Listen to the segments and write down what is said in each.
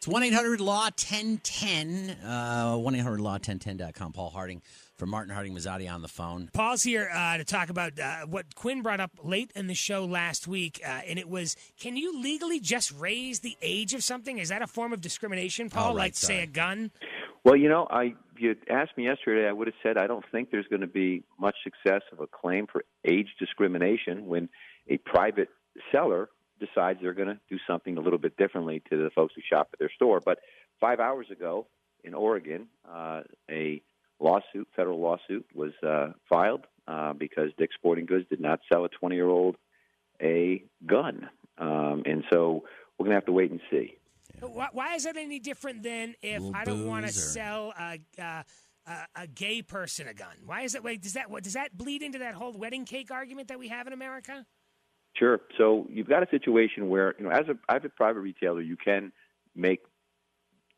1-800-LAW-1010, 1-800-LAW-1010.com. Paul Harding from Martin Harding Mazzotti on the phone. Paul's here to talk about what Quinn brought up late in the show last week, and it was, can you legally just raise the age of something? Is that a form of discrimination, Paul, say, a gun? Well, you asked me yesterday, I would have said I don't think there's going to be much success of a claim for age discrimination when a private seller decides they're going to do something a little bit differently to the folks who shop at their store. But 5 hours ago in Oregon, a federal lawsuit was filed because Dick's Sporting Goods did not sell a 20-year-old a gun. And so we're going to have to wait and see. Why is that any different than if I don't want to sell a gay person a gun? Why is it? Does that bleed into that whole wedding cake argument that we have in America? Sure. So you've got a situation where, as a private retailer, you can make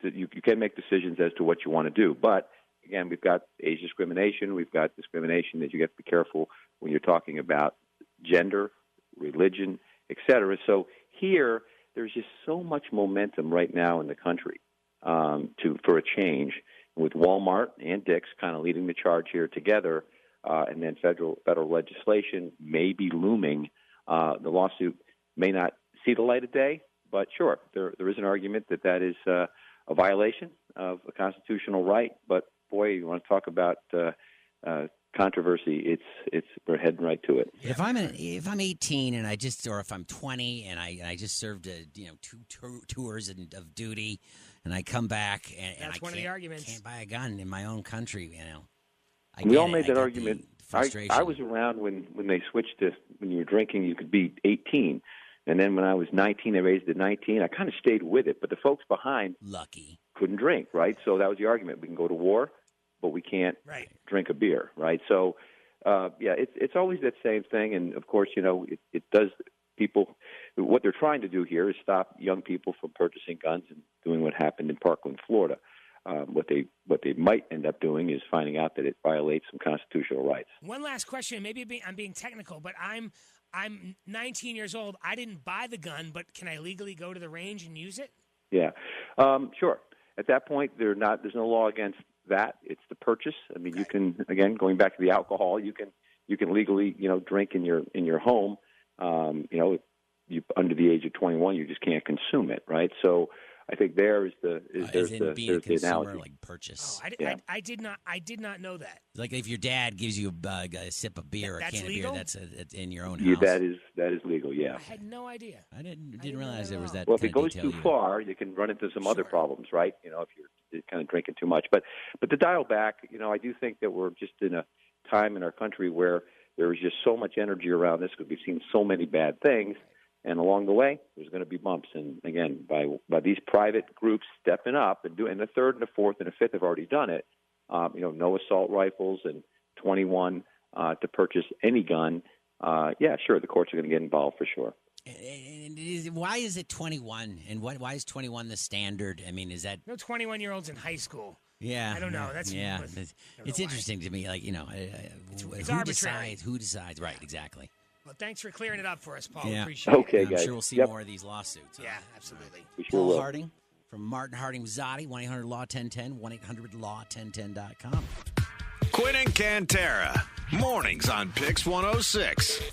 decisions as to what you want to do. But again, we've got age discrimination. We've got discrimination that you have to be careful when you're talking about gender, religion, et cetera. So here, there's just so much momentum right now in the country for a change, with Walmart and Dick's kind of leading the charge here together, and then federal legislation may be looming. The lawsuit may not see the light of day, but sure, there is an argument that is a violation of a constitutional right. But boy, you want to talk about controversy, we're heading right to it. If I'm 18 and or if I'm 20 and I just served 2 tours of duty, and I come back and that's one of the arguments. Can't buy a gun in my own country, We all made that argument. I was around when they switched to when you were drinking, you could be 18. And then when I was 19, they raised it to 19. I kind of stayed with it. But the folks behind couldn't drink, right? So that was the argument. We can go to war, but we can't drink a beer, right? So, it's always that same thing. And, of course, it does people – what they're trying to do here is stop young people from purchasing guns and doing what happened in Parkland, Florida. What they might end up doing is finding out that it violates some constitutional rights. One last question. Maybe I'm being technical, but I'm 19 years old. I didn't buy the gun, but can I legally go to the range and use it? Yeah, sure. At that point, there's no law against that. It's the purchase. I mean, you can, again, going back to the alcohol, you can legally drink in your home. You under the age of 21, you just can't consume it, right? So I think there's the analogy. Like purchase. Oh, I did not know that. Like if your dad gives you a sip of beer or a can legal? of beer, that's in your own house. Yeah, that is legal. Yeah. I had no idea. I didn't realize there was that. Well, if it goes too far, you can run into some other problems, right? If you're kind of drinking too much. But to dial back, I do think that we're just in a time in our country where there is just so much energy around this because we've seen so many bad things. And along the way, there's going to be bumps. And again, by these private groups stepping up and the third and the fourth and the fifth have already done it. No assault rifles and 21 to purchase any gun. Sure, the courts are going to get involved for sure. And why is it 21? And why is 21 the standard? I mean, is that 21-year-olds in high school? Yeah, I don't know. That's it's interesting to me. Like who decides? Right, exactly. Well, thanks for clearing it up for us, Paul. Yeah. Appreciate it. Okay, guys. I'm sure we'll see more of these lawsuits. Yeah, absolutely. Paul Harding from Martin Harding Mazzotti, 1-800-LAW-1010, 1-800-LAW-1010.com. Quinn and Cantera, mornings on PYX 106.